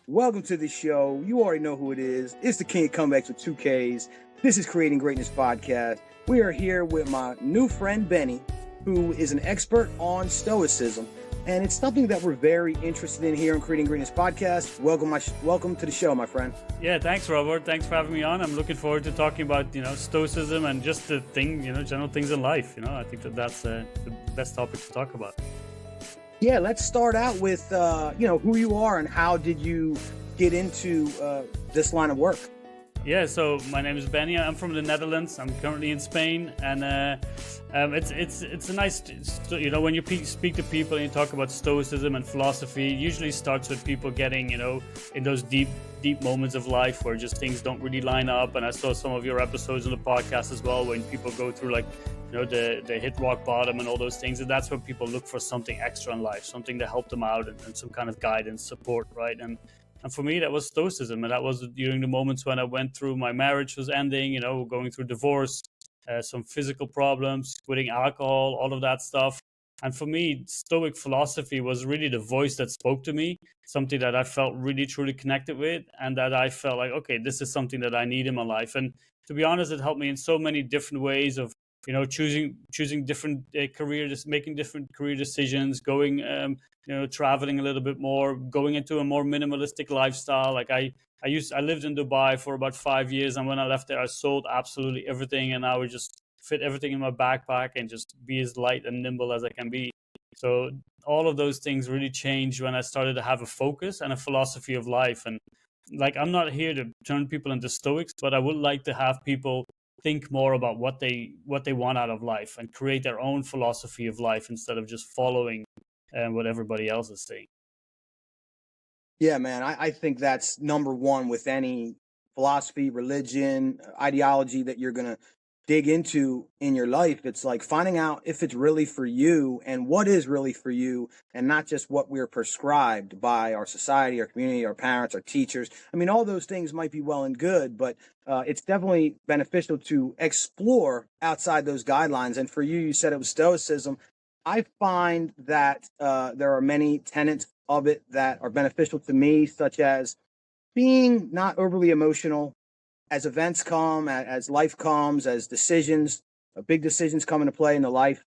Welcome to the show. You already know who it is. It's the King of Comebacks with 2Ks. This is Creating Greatness Podcast. We are here with my new friend, Benny, who is an expert on Stoicism. And it's something that we're very interested in here on Creating Greatness Podcast. Welcome to the show, my friend. Yeah, thanks, Robert. Thanks for having me on. I'm looking forward to talking about, Stoicism and just the thing, general things in life. I think that's the best topic to talk about. Yeah, let's start out with, who you are and how did you get into this line of work? Yeah, so my name is Benny. I'm from the Netherlands. I'm currently in Spain, and it's a nice, when you speak to people and you talk about Stoicism and philosophy, it usually starts with people getting, in those deep moments of life where just things don't really line up. And I saw some of your episodes on the podcast as well, when people go through they hit rock bottom and all those things, and that's when people look for something extra in life, something to help them out and some kind of guidance, support, right? And for me, that was Stoicism, and that was during the moments when I went through, my marriage was ending, going through divorce, some physical problems, quitting alcohol, all of that stuff. And for me, Stoic philosophy was really the voice that spoke to me, something that I felt really, truly connected with, and that I felt like, okay, this is something that I need in my life. And to be honest, it helped me in so many different ways of choosing different careers, making different career decisions, going, traveling a little bit more, going into a more minimalistic lifestyle. Like I lived in Dubai for about 5 years, and when I left there, I sold absolutely everything, and I would just fit everything in my backpack and just be as light and nimble as I can be. So all of those things really changed when I started to have a focus and a philosophy of life. And I'm not here to turn people into Stoics, but I would like to have people think more about what they want out of life and create their own philosophy of life instead of just following what everybody else is saying. Yeah, man, I think that's number one with any philosophy, religion, ideology that you're going to dig into in your life. It's like finding out if it's really for you and what is really for you, and not just what we're prescribed by our society, our community, our parents, our teachers. I mean, all those things might be well and good, but it's definitely beneficial to explore outside those guidelines. And for you, you said it was Stoicism. I find that there are many tenets of it that are beneficial to me, such as being not overly emotional as events come, as life comes, as decisions, big decisions come into play in the life.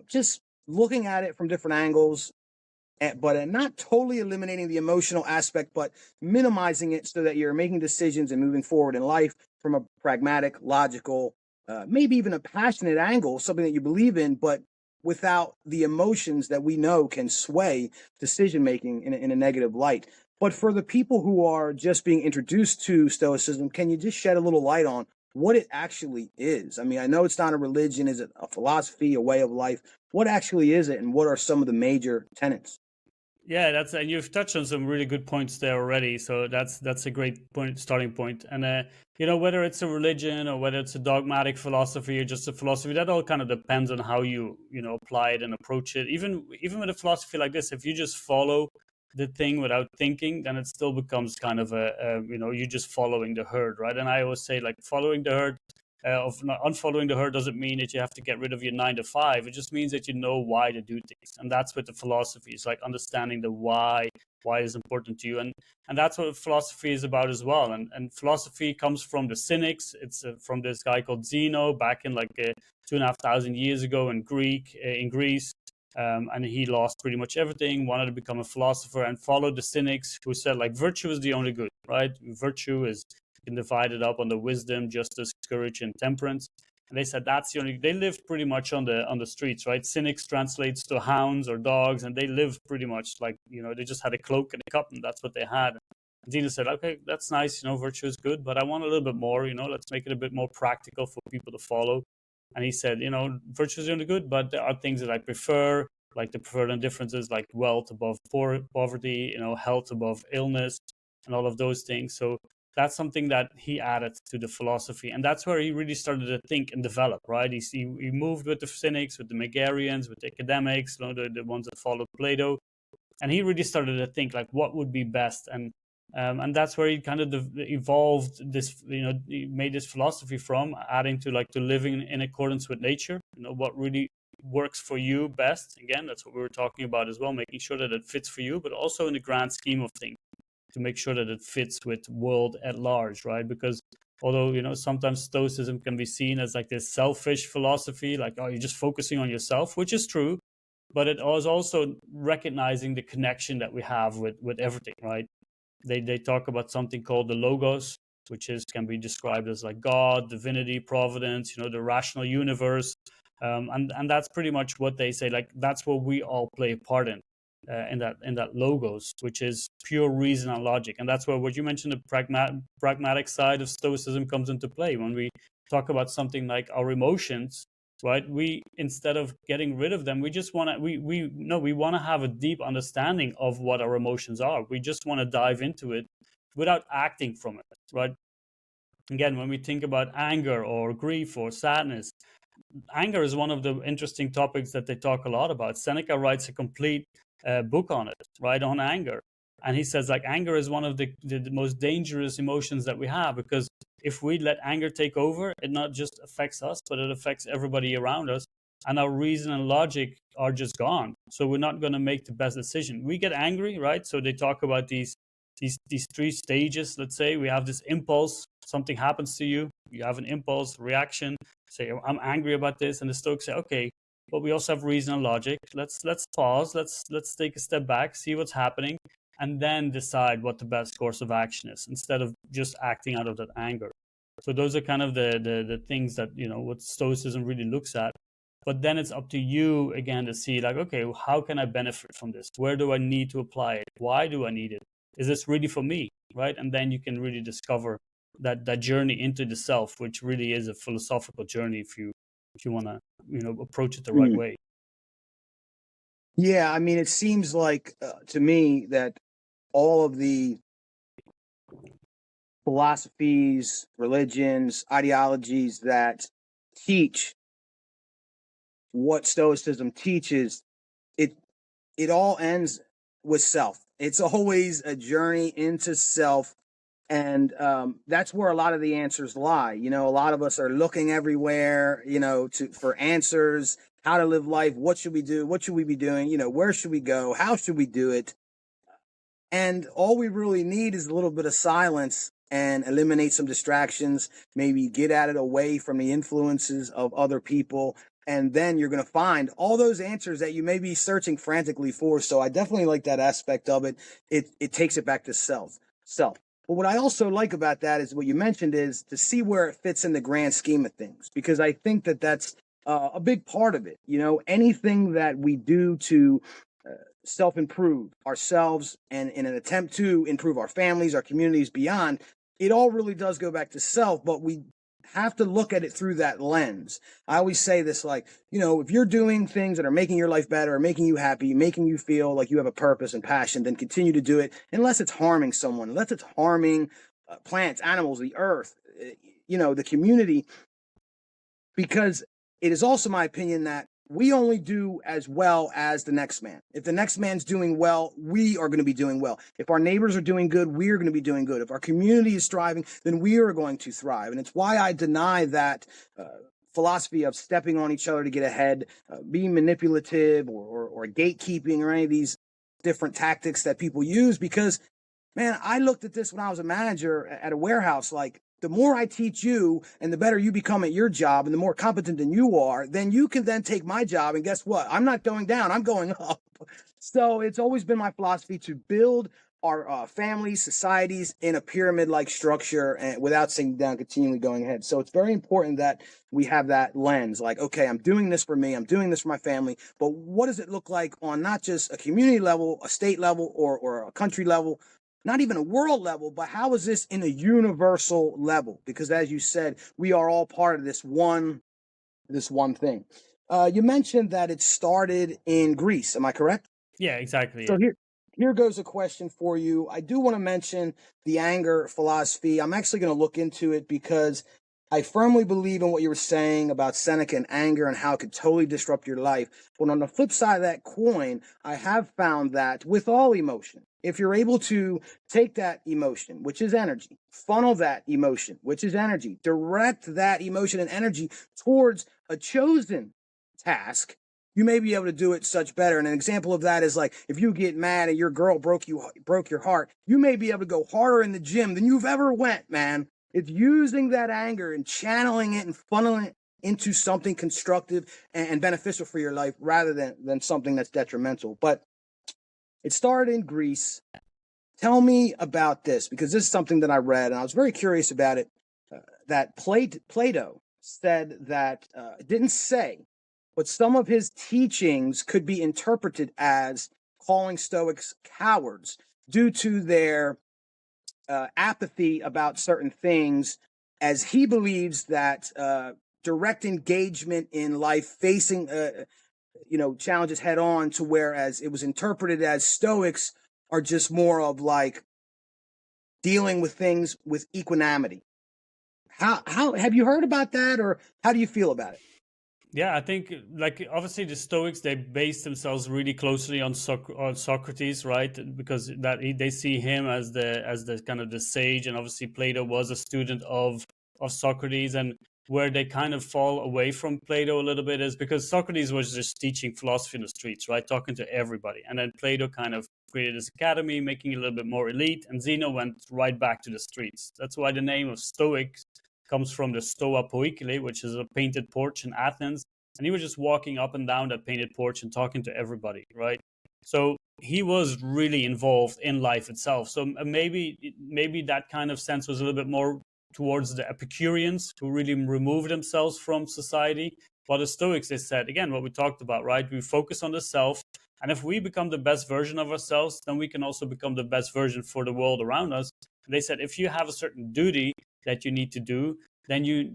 Just looking at it from different angles, but not totally eliminating the emotional aspect, but minimizing it so that you're making decisions and moving forward in life from a pragmatic, logical, maybe even a passionate angle, something that you believe in, but without the emotions that we know can sway decision making in a negative light. But for the people who are just being introduced to Stoicism, can you just shed a little light on what it actually is? I mean, I know it's not a religion. Is it a philosophy, a way of life? What actually is it, and what are some of the major tenets? Yeah, and you've touched on some really good points there already. So that's a great starting point. And whether it's a religion or whether it's a dogmatic philosophy or just a philosophy, that all kind of depends on how you apply it and approach it. Even with a philosophy like this, if you just follow the thing without thinking, then it still becomes kind of you're just following the herd, right? And I always say, like, following the herd, unfollowing the herd doesn't mean that you have to get rid of your 9 to 5. It just means that you know why to do things, and that's what the philosophy is, like understanding the why is important to you, and that's what philosophy is about as well. And philosophy comes from the Cynics. It's from this guy called Zeno back in 2,500 years ago in Greece. And he lost pretty much everything, wanted to become a philosopher, and followed the Cynics, who said, like, virtue is the only good, right? Virtue is divided up under wisdom, justice, courage, and temperance. And they said that's the only. They lived pretty much on the streets, right? Cynics translates to hounds or dogs, and they lived pretty much like, they just had a cloak and a cup, and that's what they had. And Zeno said, okay, that's nice, virtue is good, but I want a little bit more. Let's make it a bit more practical for people to follow. And he said, virtue is only good, but there are things that I prefer, like the preferred differences, like wealth above poverty, health above illness, and all of those things. So that's something that he added to the philosophy. And that's where he really started to think and develop, right? He moved with the Cynics, with the Megarians, with the academics, the ones that followed Plato. And he really started to think, like, what would be best. And that's where he kind of evolved this, he made this philosophy from, adding to living in accordance with nature, what really works for you best. Again, that's what we were talking about as well, making sure that it fits for you, but also in the grand scheme of things. to make sure that it fits with world at large, right? Because although, sometimes Stoicism can be seen as like this selfish philosophy, like, oh, you're just focusing on yourself, which is true, but it was also recognizing the connection that we have with everything, right? They talk about something called the logos, which can be described as like God, divinity, providence, the rational universe, and that's pretty much what they say. Like that's what we all play a part in that logos, which is pure reason and logic, and that's where what you mentioned, the pragmatic side of Stoicism comes into play when we talk about something like our emotions. Right, we, instead of getting rid of them, we just want to we want to have a deep understanding of what our emotions are. We just want to dive into it without acting from it, right? Again, when we think about anger or grief or sadness, anger is one of the interesting topics that they talk a lot about. Seneca writes a complete book on it, right, on anger. And he says like anger is one of the most dangerous emotions that we have, because if we let anger take over, it not just affects us, but it affects everybody around us. And our reason and logic are just gone. So we're not going to make the best decision. We get angry, right? So they talk about these three stages. Let's say we have this impulse, something happens to you, you have an impulse reaction, say, I'm angry about this. And the Stoics say, okay, but we also have reason and logic. Let's pause, let's take a step back, see what's happening, and then decide what the best course of action is, instead of just acting out of that anger. So those are kind of the things that, what Stoicism really looks at. But then it's up to you again to see like, okay, how can I benefit from this? Where do I need to apply it? Why do I need it? Is this really for me, right? And then you can really discover that journey into the self, which really is a philosophical journey if you want to approach it the right Mm. way. Yeah, I mean, it seems like to me that all of the philosophies, religions, ideologies that teach what Stoicism teaches, it all ends with self. It's always a journey into self, and that's where a lot of the answers lie. A lot of us are looking everywhere, for answers, how to live life, what should we do, what should we be doing, where should we go, how should we do it, and all we really need is a little bit of silence and eliminate some distractions, maybe get at it away from the influences of other people. And then you're going to find all those answers that you may be searching frantically for. So I definitely like that aspect of it. It takes it back to self. But what I also like about that is what you mentioned is to see where it fits in the grand scheme of things, because I think that that's a big part of it. Anything that we do to self-improve ourselves and in an attempt to improve our families, our communities beyond, it all really does go back to self, but we have to look at it through that lens. I always say this, like, if you're doing things that are making your life better, making you happy, making you feel like you have a purpose and passion, then continue to do it unless it's harming someone, unless it's harming plants, animals, the earth, the community, because it is also my opinion that we only do as well as the next man. If the next man's doing well, we are going to be doing well. If our neighbors are doing good, we're going to be doing good. If our community is thriving, then we are going to thrive. And it's why I deny that philosophy of stepping on each other to get ahead, being manipulative or gatekeeping, or any of these different tactics that people use. Because, man, I looked at this when I was a manager at a warehouse, like, the more I teach you and the better you become at your job and the more competent than you are, then you can then take my job. And guess what? I'm not going down, I'm going up. So it's always been my philosophy to build our families, societies in a pyramid-like structure, and without sinking down, continually going ahead. So it's very important that we have that lens, like, okay, I'm doing this for me, I'm doing this for my family, but what does it look like on not just a community level, a state level, or a country level, not even a world level, but how is this in a universal level? Because as you said, we are all part of this one thing. You mentioned that it started in Greece. Am I correct? Yeah, exactly. So Yeah. here goes a question for you. I do want to mention the anger philosophy. I'm actually going to look into it because I firmly believe in what you were saying about Seneca and anger and how it could totally disrupt your life. But on the flip side of that coin, I have found that with all emotion, if you're able to take that emotion, which is energy, funnel that emotion, which is energy, direct that emotion and energy towards a chosen task, you may be able to do it such better. And an example of that is like if you get mad and your girl broke your heart, you may be able to go harder in the gym than you've ever went, man. It's using that anger and channeling it and funneling it into something constructive and beneficial for your life rather than something that's detrimental. But it started in Greece. Tell me about this, because this is something that I read and I was very curious about it. That Plato said that, didn't say, but some of his teachings could be interpreted as calling Stoics cowards due to their apathy about certain things, as he believes that direct engagement in life, facing challenges head on, to whereas it was interpreted as Stoics are just more of like dealing with things with equanimity. How have you heard about that, or how do you feel about it? Yeah, I think like obviously the Stoics, they base themselves really closely on Socrates, right? Because they see him as the kind of the sage, and obviously Plato was a student of Socrates. And where they kind of fall away from Plato a little bit is because Socrates was just teaching philosophy in the streets, right, talking to everybody, and then Plato kind of created his academy, making it a little bit more elite, and Zeno went right back to the streets. That's why the name of Stoics comes from the Stoa Poikile, which is a painted porch in Athens. And he was just walking up and down that painted porch and talking to everybody, right? So he was really involved in life itself. So maybe that kind of sense was a little bit more towards the Epicureans, who really removed themselves from society. While the Stoics, they said, again, what we talked about, right? We focus on the self. And if we become the best version of ourselves, then we can also become the best version for the world around us. They said, if you have a certain duty that you need to do, then you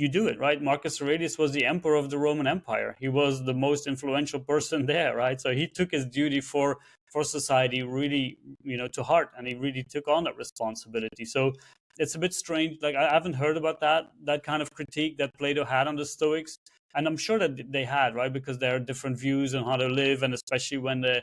do it, right? Marcus Aurelius was the emperor of the Roman Empire. He was the most influential person there, right? So he took his duty for society really, to heart, and he really took on that responsibility. So it's a bit strange. Like I haven't heard about that kind of critique that Plato had on the Stoics, and I'm sure that they had, right? Because there are different views on how to live, and especially when the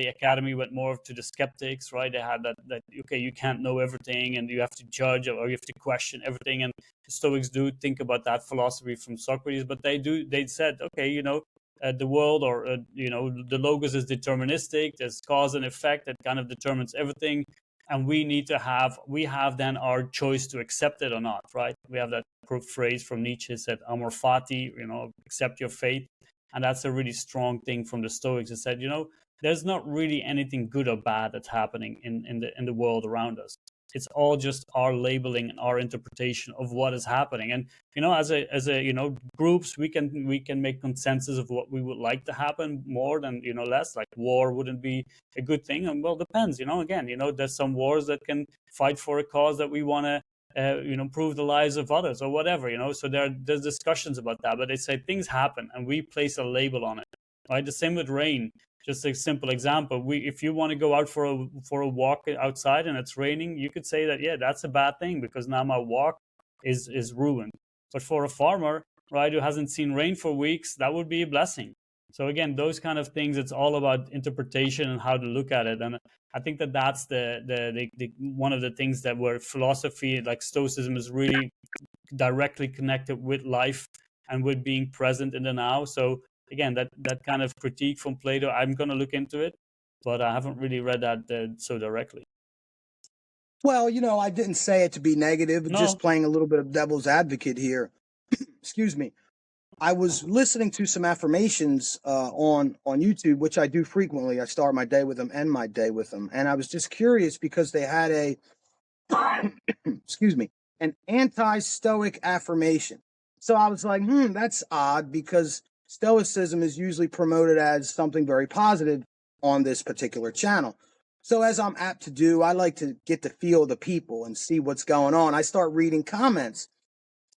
academy went more to the skeptics, right? They had that okay, you can't know everything and you have to judge or you have to question everything. And the Stoics do think about that philosophy from Socrates, but they said, okay, the world, or the logos is deterministic. There's cause and effect that kind of determines everything, and we have then our choice to accept it or not, right? We have that phrase from Nietzsche, said amor fati, accept your fate. And that's a really strong thing from the Stoics. It said, there's not really anything good or bad that's happening in the world around us. It's all just our labeling and our interpretation of what is happening. And as a groups, we can make consensus of what we would like to happen more than less. Like war wouldn't be a good thing, and well, depends. Again, there's some wars that can fight for a cause that we want to improve the lives of others or whatever. So there's discussions about that, but they say things happen and we place a label on it, right? The same with rain. Just a simple example. If you want to go out for a walk outside and it's raining, you could say that, yeah, that's a bad thing because now my walk is ruined. But for a farmer, right, who hasn't seen rain for weeks, that would be a blessing. So again, those kind of things, it's all about interpretation and how to look at it. And I think that's the one of the things that where philosophy like Stoicism is really directly connected with life and with being present in the now. So again, that kind of critique from Plato, I'm going to look into it, but I haven't really read that so directly. Well, I didn't say it to be negative, No. just playing a little bit of devil's advocate here. Excuse me. I was listening to some affirmations on YouTube, which I do frequently. I start my day with them, end my day with them. And I was just curious because they had excuse me, an anti-Stoic affirmation. So I was like, that's odd, because Stoicism is usually promoted as something very positive on this particular channel. So as I'm apt to do, I like to get the feel of the people and see what's going on. I start reading comments,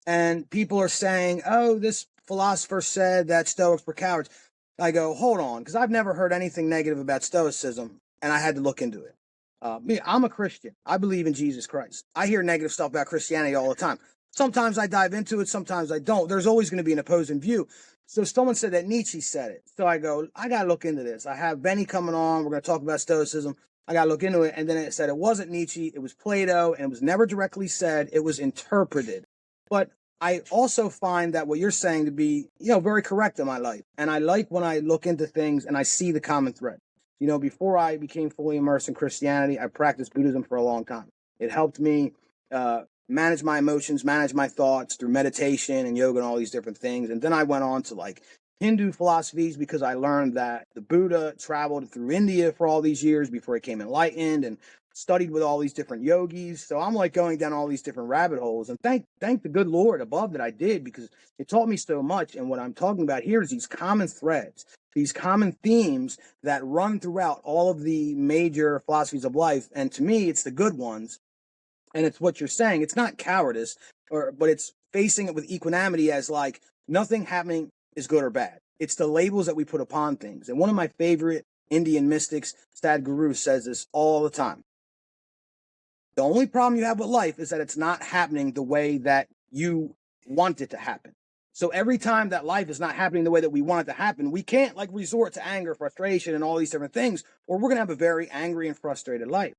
and people are saying, oh, this philosopher said that Stoics were cowards. I go, hold on, because I've never heard anything negative about Stoicism, and I had to look into it. I'm a Christian. I believe in Jesus Christ. I hear negative stuff about Christianity all the time. Sometimes I dive into it, sometimes I don't. There's always going to be an opposing view. So someone said that Nietzsche said it. So I go, I got to look into this. I have Benny coming on. We're going to talk about Stoicism. I got to look into it. And then it said it wasn't Nietzsche. It was Plato, and it was never directly said. It was interpreted. But I also find that what you're saying to be, very correct in my life. And I like when I look into things and I see the common thread. Before I became fully immersed in Christianity, I practiced Buddhism for a long time. It helped me manage my emotions, manage my thoughts through meditation and yoga and all these different things. And then I went on to like Hindu philosophies because I learned that the Buddha traveled through India for all these years before he became enlightened and studied with all these different yogis. So I'm like going down all these different rabbit holes, and thank the good Lord above that I did, because it taught me so much. And what I'm talking about here is these common threads, these common themes that run throughout all of the major philosophies of life. And to me, it's the good ones. And it's what you're saying. It's not cowardice, but it's facing it with equanimity as like nothing happening is good or bad. It's the labels that we put upon things. And one of my favorite Indian mystics, Sadhguru, says this all the time. The only problem you have with life is that it's not happening the way that you want it to happen. So every time that life is not happening the way that we want it to happen, we can't like resort to anger, frustration, and all these different things, or we're going to have a very angry and frustrated life.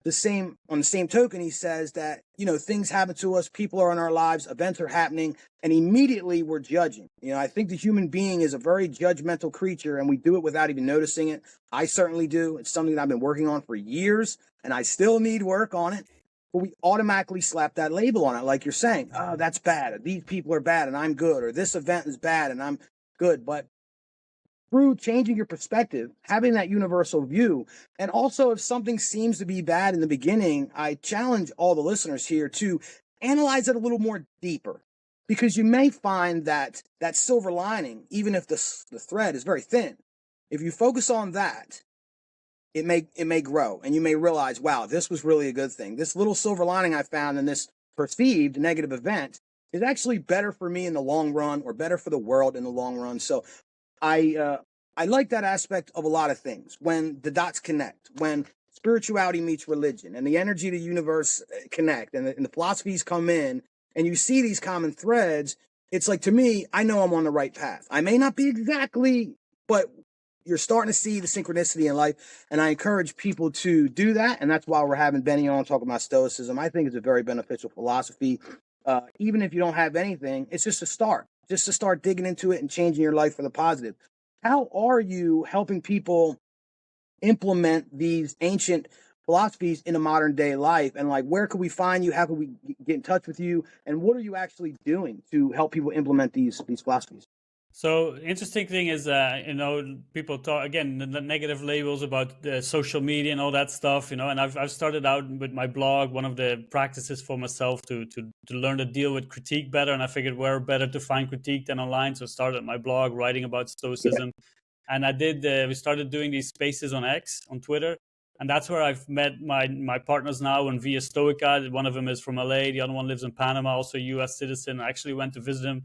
On the same token, he says that, things happen to us, people are in our lives, events are happening, and immediately we're judging. I think the human being is a very judgmental creature, and we do it without even noticing it. I certainly do. It's something that I've been working on for years, and I still need work on it. But we automatically slap that label on it, like you're saying. Oh, that's bad. Or, these people are bad, and I'm good. Or this event is bad, and I'm good. But through changing your perspective, having that universal view, and also if something seems to be bad in the beginning, I challenge all the listeners here to analyze it a little more deeper, because you may find that silver lining, even if the thread is very thin, if you focus on that, it may grow, and you may realize, wow, this was really a good thing. This little silver lining I found in this perceived negative event is actually better for me in the long run, or better for the world in the long run. So I like that aspect of a lot of things. When the dots connect, when spirituality meets religion, and the energy of the universe connect, and the philosophies come in, and you see these common threads, it's like, to me, I know I'm on the right path. I may not be exactly, but you're starting to see the synchronicity in life, and I encourage people to do that, and that's why we're having Benny on talking about Stoicism. I think it's a very beneficial philosophy. Even if you don't have anything, it's just a start. Just to start digging into it and changing your life for the positive. How are you helping people implement these ancient philosophies in a modern day life? And like, where could we find you? How could we get in touch with you? And what are you actually doing to help people implement these philosophies? So interesting thing is, people talk again the negative labels about the social media and all that stuff, and I've started out with my blog, one of the practices for myself to learn to deal with critique better, and I figured where better to find critique than online, so I started my blog writing about Stoicism, and we started doing these spaces on X, on Twitter, and that's where I've met my partners now in Via Stoica. One of them is from LA, the other one lives in Panama, also a US citizen. I actually went to visit him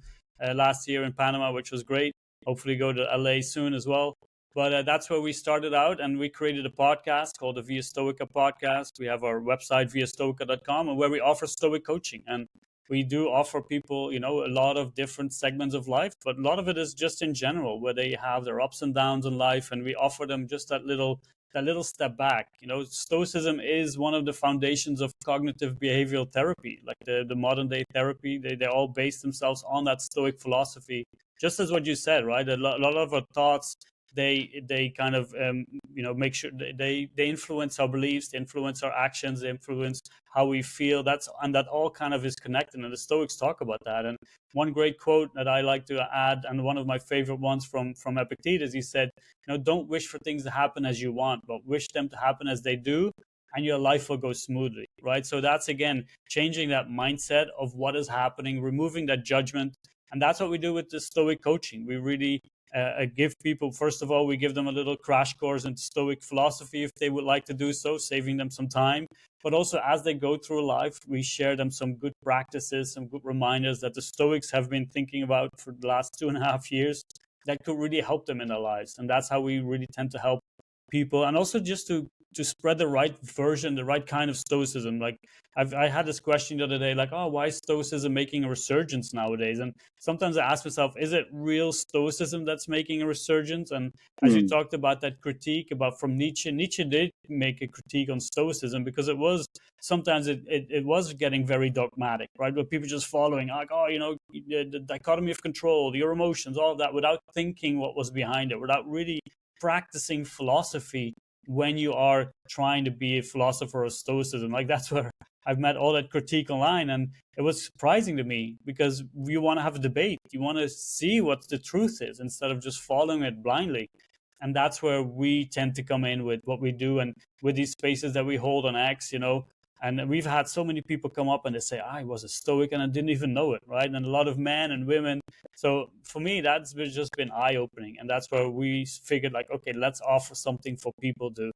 last year in Panama, which was great. Hopefully go to LA soon as well. But that's where we started out, and we created a podcast called the Via Stoica podcast. We have our website, viastoica.com, and where we offer Stoic coaching. And we do offer people, a lot of different segments of life, but a lot of it is just in general, where they have their ups and downs in life, and we offer them just that little step back. Stoicism is one of the foundations of cognitive behavioral therapy, like the modern day therapy. They all base themselves on that Stoic philosophy, just as what you said, right? A lot of our thoughts, they kind of make sure they influence our beliefs, they influence our actions, they influence how we feel. That all kind of is connected, and the Stoics talk about that. And one great quote that I like to add, and one of my favorite ones from Epictetus, he said, don't wish for things to happen as you want, but wish them to happen as they do, and your life will go smoothly, right? So that's, again, changing that mindset of what is happening, removing that judgment. And that's what we do with the Stoic coaching. We really give people, first of all, we give them a little crash course into Stoic philosophy if they would like to do so, saving them some time. But also, as they go through life, we share them some good practices, some good reminders that the Stoics have been thinking about for the last 2.5 years that could really help them in their lives. And that's how we really tend to help people. And also just to to spread the right version, the right kind of stoicism. Like I had this question the other day, like, oh, why is stoicism making a resurgence nowadays? And sometimes I ask myself, is it real stoicism that's making a resurgence? And as you Mm. talked about that critique about from Nietzsche, Nietzsche did make a critique on stoicism because it was sometimes it was getting very dogmatic, right? But people just following, like, oh, the dichotomy of control, your emotions, all of that, without thinking what was behind it, without really practicing philosophy when you are trying to be a philosopher of stoicism. Like that's where I've met all that critique online, and it was surprising to me because you want to have a debate, you want to see what the truth is instead of just following it blindly. And that's where we tend to come in with what we do, and with these spaces that we hold on X, and we've had so many people come up and they say, I was a Stoic and I didn't even know it, right? And a lot of men and women. So for me, that's just been eye-opening. And that's where we figured, like, okay, let's offer something for people to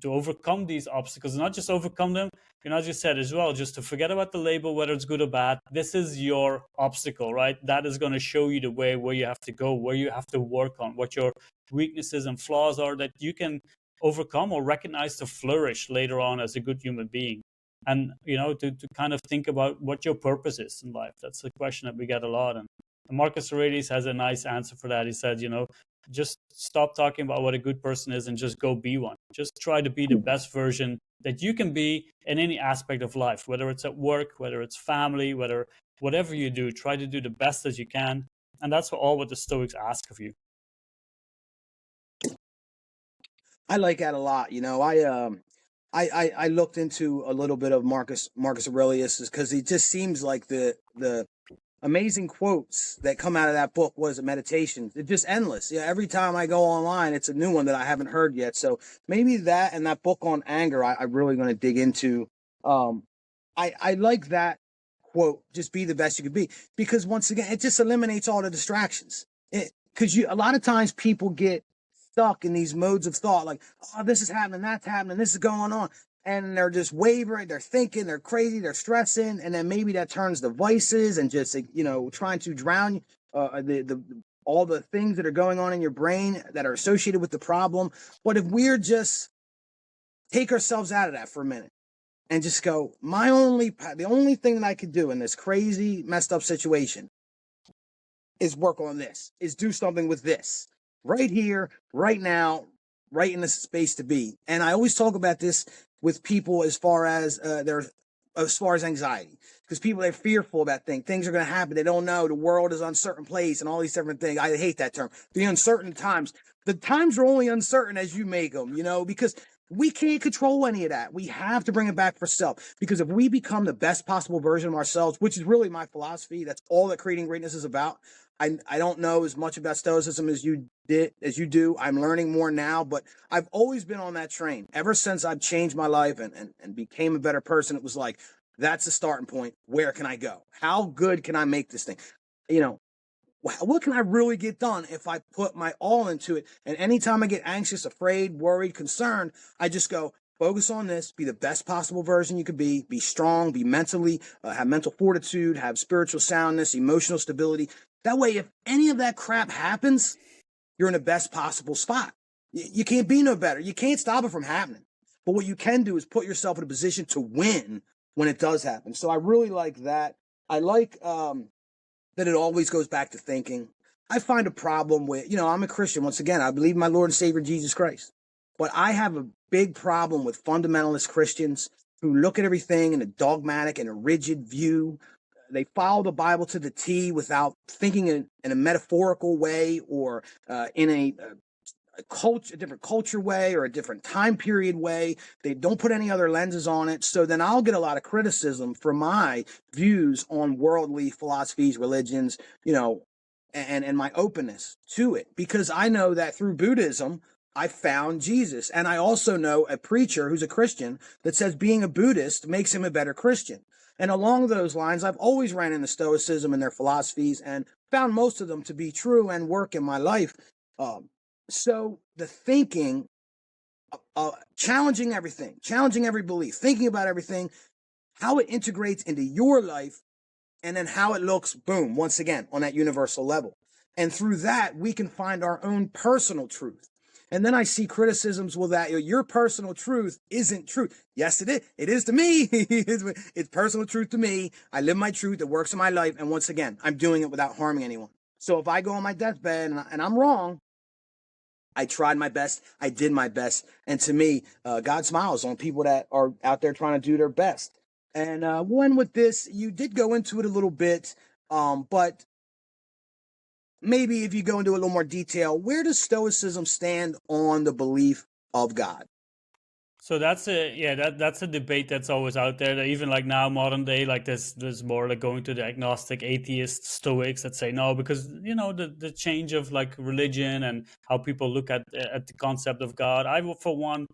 overcome these obstacles, not just overcome them, as you said as well, just to forget about the label, whether it's good or bad. This is your obstacle, right? That is going to show you the way where you have to go, where you have to work on, what your weaknesses and flaws are that you can overcome or recognize to flourish later on as a good human being. And to kind of think about what your purpose is in life. That's a question that we get a lot. And Marcus Aurelius has a nice answer for that. He said, just stop talking about what a good person is and just go be one. Just try to be the best version that you can be in any aspect of life, whether it's at work, whether it's family, whatever you do, try to do the best as you can. And that's what the Stoics ask of you. I like that a lot. I looked into a little bit of Marcus Aurelius because he just seems like the amazing quotes that come out of that book was a meditation. It's just endless. Yeah, every time I go online, it's a new one that I haven't heard yet. So maybe that and that book on anger, I'm really going to dig into. I like that quote. Just be the best you could be, because once again, it just eliminates all the distractions. Because a lot of times people get stuck in these modes of thought, like, oh, this is happening, that's happening, this is going on. And they're just wavering, they're thinking, they're crazy, they're stressing. And then maybe that turns to vices and just, trying to drown all the things that are going on in your brain that are associated with the problem. But if we're just take ourselves out of that for a minute and just go, the only thing that I could do in this crazy, messed up situation is work on this, is do something with this right here, right now, right in the space to be. And I always talk about this with people as far as anxiety, because people are fearful about things are going to happen. They don't know. The world is an uncertain place and all these different things. I hate that term. The uncertain times. The times are only uncertain as you make them, because we can't control any of that. We have to bring it back for self, because if we become the best possible version of ourselves, which is really my philosophy, that's all that creating greatness is about. I don't know as much about Stoicism as you do. I'm learning more now, but I've always been on that train. Ever since I've changed my life and became a better person, it was like, that's the starting point. Where can I go? How good can I make this thing? What can I really get done if I put my all into it? And anytime I get anxious, afraid, worried, concerned, I just go, focus on this, be the best possible version you could be strong, be mentally, have mental fortitude, have spiritual soundness, emotional stability. That way, if any of that crap happens, you're in the best possible spot. You can't be no better. You can't stop it from happening. But what you can do is put yourself in a position to win when it does happen. So I really like that. I like that it always goes back to thinking. I find a problem with, I'm a Christian. Once again, I believe in my Lord and Savior, Jesus Christ. But I have a big problem with fundamentalist Christians who look at everything in a dogmatic and a rigid view. They follow the Bible to the T without thinking in a metaphorical way or in a different culture way or a different time period way. They don't put any other lenses on it. So then I'll get a lot of criticism for my views on worldly philosophies, religions, and my openness to it, because I know that through Buddhism, I found Jesus. And I also know a preacher who's a Christian that says being a Buddhist makes him a better Christian. And along those lines, I've always ran into Stoicism and their philosophies and found most of them to be true and work in my life. So the thinking, challenging everything, challenging every belief, thinking about everything, how it integrates into your life, and then how it looks, boom, once again, on that universal level. And through that, we can find our own personal truth. And then I see criticisms, well, that your personal truth isn't truth. Yes, it is. It is to me. It's personal truth to me. I live my truth. It works in my life. And once again, I'm doing it without harming anyone. So if I go on my deathbed and I'm wrong, I tried my best. I did my best. And to me, God smiles on people that are out there trying to do their best. And one with this, you did go into it a little bit, but maybe if you go into a little more detail, where does Stoicism stand on the belief of God? So that's a debate that's always out there. That even like now, modern day, like there's more like going to the agnostic, atheist, Stoics that say no, because the change of like religion and how people look at the concept of God. I will, for one,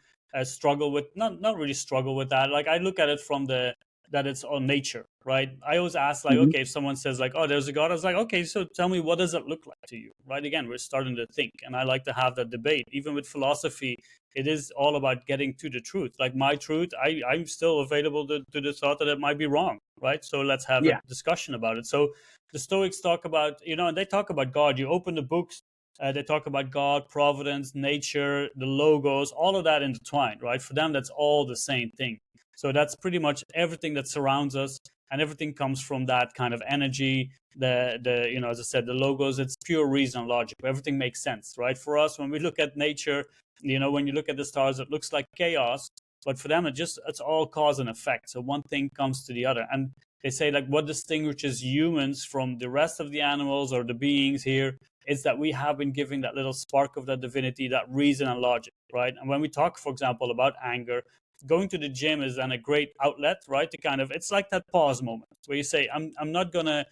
struggle with not really struggle with that. Like I look at it from the that it's on nature, right? I always ask like, Mm-hmm. okay, if someone says like, oh, there's a God, I was like, okay, so tell me, what does it look like to you, right? Again, we're starting to think, and I like to have that debate. Even with philosophy, it is all about getting to the truth. Like my truth, I'm still available to the thought that it might be wrong, right? So let's have a Yeah. discussion about it. So the Stoics talk about, and they talk about God. You open the books, they talk about God, providence, nature, the logos, all of that intertwined, right? For them, that's all the same thing. So that's pretty much everything that surrounds us, and everything comes from that kind of energy. As I said, the logos, it's pure reason, logic. Everything makes sense, right? For us, when we look at nature, when you look at the stars, it looks like chaos, but for them, it's all cause and effect. So one thing comes to the other. And they say like what distinguishes humans from the rest of the animals or the beings here is that we have been given that little spark of that divinity, that reason and logic, right? And when we talk, for example, about anger, going to the gym is then a great outlet, right? To kind of, it's like that pause moment where you say, I'm not gonna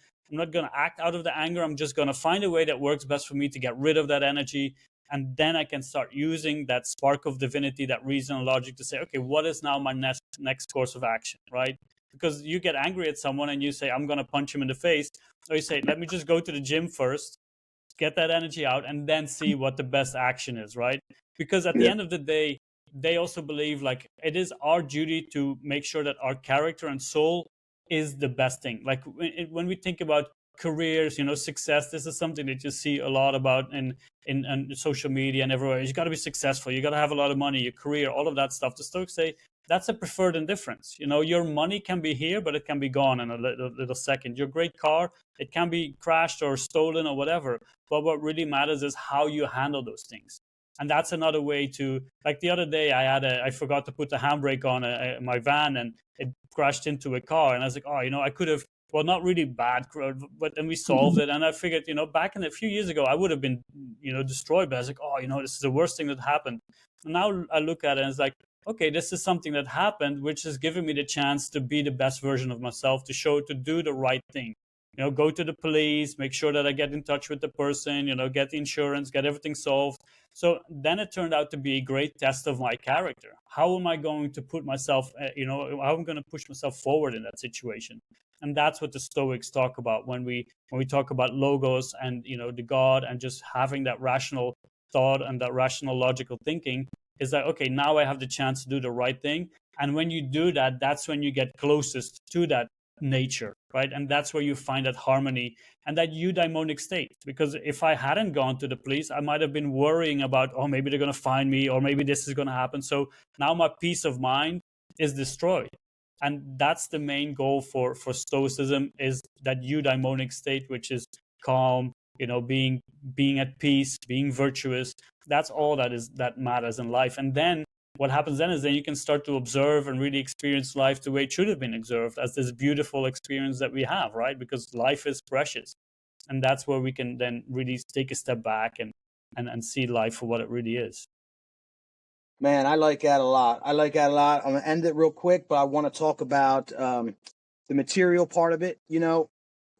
act out of the anger. I'm just gonna find a way that works best for me to get rid of that energy, and then I can start using that spark of divinity, that reason and logic, to say, okay, what is now my next course of action, right? Because you get angry at someone and you say, I'm gonna punch him in the face, or you say, let me just go to the gym first, get that energy out, and then see what the best action is, right? Because at the Yeah. end of the day, they also believe like it is our duty to make sure that our character and soul is the best thing. Like when we think about careers, success, this is something that you see a lot about in social media and everywhere. You got to be successful, you got to have a lot of money, your career, all of that stuff. The Stoics say that's a preferred indifference. Your money can be here, but it can be gone in a little second. Your great car, it can be crashed or stolen or whatever, but what really matters is how you handle those things. And that's another way to, like the other day, I forgot to put the handbrake on my van, and it crashed into a car, and I was like, oh, I could have, well, not really bad, but then we solved it. And I figured, back in a few years ago, I would have been, destroyed. But I was like, oh, this is the worst thing that happened. And now I look at it and it's like, okay, this is something that happened, which has given me the chance to be the best version of myself, to do the right thing. Go to the police, make sure that I get in touch with the person, get the insurance, get everything solved. So then it turned out to be a great test of my character. How am I going to put myself, how am I going to push myself forward in that situation? And that's what the Stoics talk about when we talk about logos and the God, and just having that rational thought and that rational logical thinking, is that, okay, now I have the chance to do the right thing. And when you do that, that's when you get closest to that nature, right? And that's where you find that harmony and that eudaimonic state. Because if I hadn't gone to the police, I might have been worrying about, oh, maybe they're going to find me, or maybe this is going to happen. So now my peace of mind is destroyed. And that's the main goal for Stoicism, is that eudaimonic state, which is calm, being at peace, being virtuous. That's all that matters in life. And then what happens then is you can start to observe and really experience life the way it should have been observed, as this beautiful experience that we have, right? Because life is precious. And that's where we can then really take a step back and see life for what it really is. Man, I like that a lot. I like that a lot. I'm gonna end it real quick, but I want to talk about the material part of it.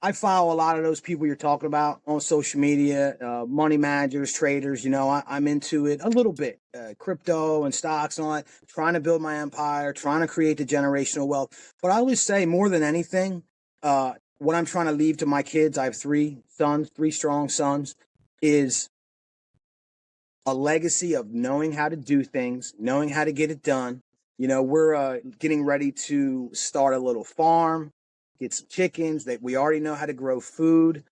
I follow a lot of those people you're talking about on social media, money managers, traders. I'm into it a little bit, crypto and stocks and all that, trying to build my empire, trying to create the generational wealth. But I always say, more than anything, what I'm trying to leave to my kids, I have three sons, three strong sons, is a legacy of knowing how to do things, knowing how to get it done. We're getting ready to start a little farm, get some chickens that we already know how to grow food.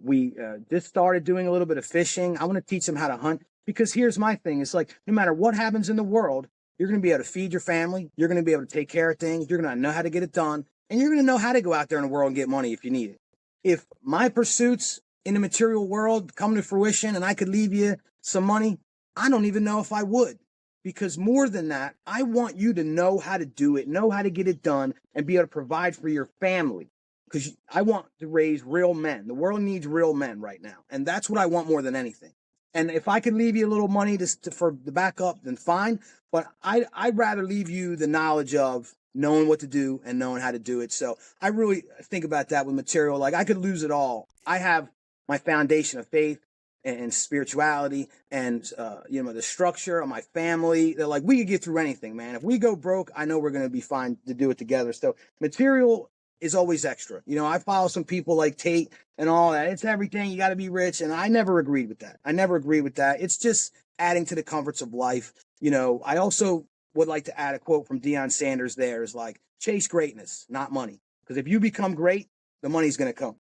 We just started doing a little bit of fishing. I want to teach them how to hunt. Because here's my thing. It's like, no matter what happens in the world, you're going to be able to feed your family. You're going to be able to take care of things. You're going to know how to get it done. And you're going to know how to go out there in the world and get money if you need it. If my pursuits in the material world come to fruition and I could leave you some money, I don't even know if I would. Because more than that, I want you to know how to do it, know how to get it done, and be able to provide for your family. Because I want to raise real men. The world needs real men right now. And that's what I want more than anything. And if I could leave you a little money for the backup, then fine. But I'd rather leave you the knowledge of knowing what to do and knowing how to do it. So I really think about that with material. Like, I could lose it all. I have my foundation of faith and spirituality and, the structure of my family. They're like, we could get through anything, man. If we go broke, I know we're going to be fine to do it together. So material is always extra. I follow some people like Tate and all that. It's everything. You got to be rich. And I never agreed with that. It's just adding to the comforts of life. I also would like to add a quote from Deion Sanders there is like, chase greatness, not money. Because if you become great, the money's going to come.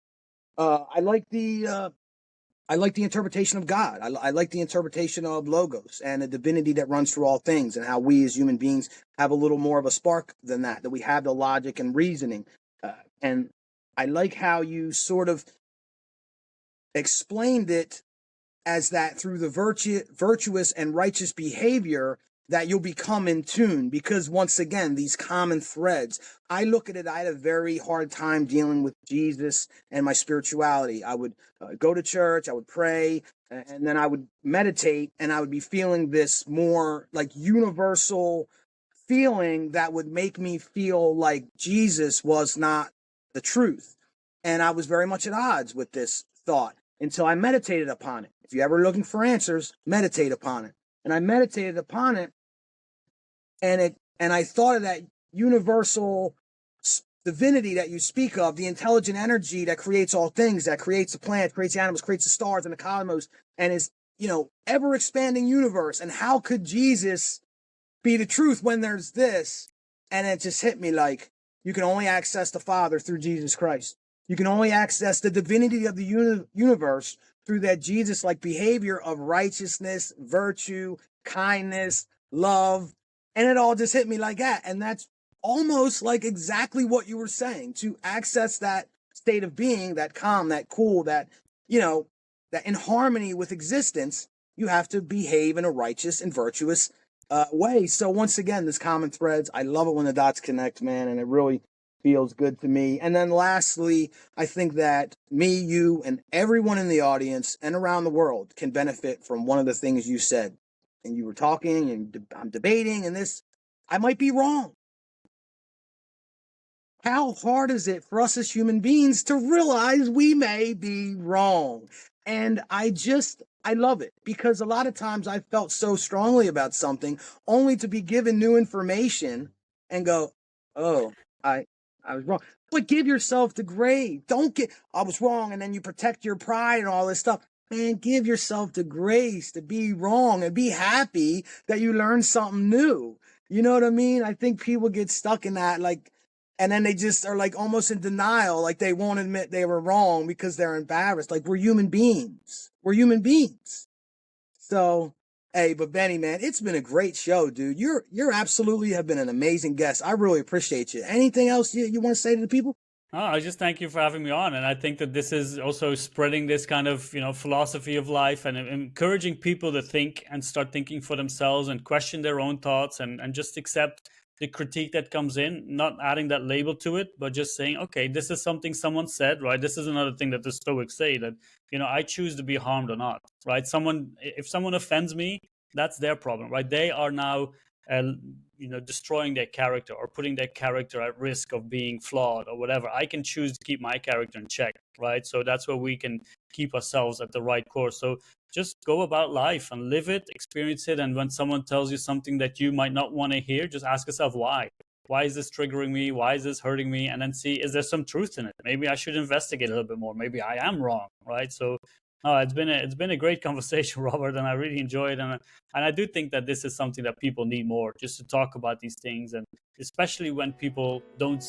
I like the interpretation of God. I like the interpretation of logos and the divinity that runs through all things, and how we as human beings have a little more of a spark than that we have the logic and reasoning. And I like how you sort of explained it as that through the virtuous and righteous behavior that you'll become in tune. Because once again, these common threads, I look at it, I had a very hard time dealing with Jesus and my spirituality. I would go to church, I would pray, and then I would meditate, and I would be feeling this more like universal feeling that would make me feel like Jesus was not the truth. And I was very much at odds with this thought until I meditated upon it. If you're ever looking for answers, meditate upon it. And I meditated upon it, and I thought of that universal divinity that you speak of, the intelligent energy that creates all things, that creates the plants, creates the animals, creates the stars and the cosmos, and is, ever expanding universe. And how could Jesus be the truth when there's this? And it just hit me like, you can only access the Father through Jesus Christ. You can only access the divinity of the universe through that Jesus-like behavior of righteousness, virtue, kindness, love. And it all just hit me like that. And that's almost like exactly what you were saying. To access that state of being, that calm, that cool, that in harmony with existence, you have to behave in a righteous and virtuous way. So once again, this common threads, I love it when the dots connect, man, and it really feels good to me. And then lastly, I think that me, you, and everyone in the audience and around the world can benefit from one of the things you said. And you were talking, and I'm debating, and this, I might be wrong. How hard is it for us as human beings to realize we may be wrong? And I love it, because a lot of times I felt so strongly about something only to be given new information and go, oh, I was wrong. But give yourself the grace. I was wrong, and then you protect your pride and all this stuff. Man, give yourself the grace to be wrong and be happy that you learned something new. You know what I mean? I think people get stuck in that, like, and then they just are like almost in denial, like they won't admit they were wrong because they're embarrassed. Like, we're human beings. So, hey, but Benny, man, it's been a great show, dude. You're absolutely have been an amazing guest. I really appreciate you. Anything else you want to say to the people? Oh, I just thank you for having me on. And I think that this is also spreading this kind of, philosophy of life, and encouraging people to think and start thinking for themselves and question their own thoughts, and just accept the critique that comes in, not adding that label to it, but just saying, okay, this is something someone said, right? This is another thing that the Stoics say, that, I choose to be harmed or not, right? If someone offends me, that's their problem, right? They are now destroying their character or putting their character at risk of being flawed or whatever. I can choose to keep my character in check, right? So that's where we can keep ourselves at the right course. So just go about life and live it, experience it. And when someone tells you something that you might not want to hear, just ask yourself, why? Why is this triggering me? Why is this hurting me? And then see, is there some truth in it? Maybe I should investigate a little bit more. Maybe I am wrong, right? So it's been a great conversation, Robert, and I really enjoyed it. And I do think that this is something that people need more, just to talk about these things, and especially when people don't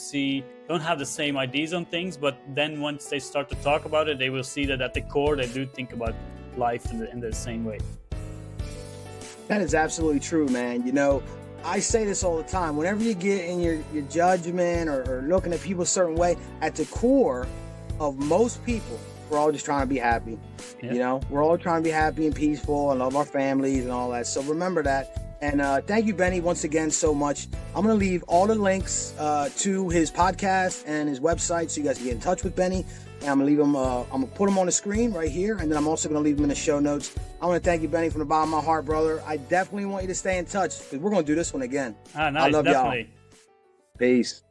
have the same ideas on things, but then once they start to talk about it, they will see that at the core they do think about life in the same way. That is absolutely true, man. You know, I say this all the time. Whenever you get in your judgment or looking at people a certain way, at the core of most people, we're all just trying to be happy. Yeah. You know, we're all trying to be happy and peaceful and love our families and all that. So remember that. And thank you, Benny, once again so much. I'm going to leave all the links to his podcast and his website so you guys can get in touch with Benny. And I'm going to leave them, I'm going to put them on the screen right here. And then I'm also going to leave them in the show notes. I want to thank you, Benny, from the bottom of my heart, brother. I definitely want you to stay in touch because we're going to do this one again. Ah, nice. I love definitely. y'all. Peace.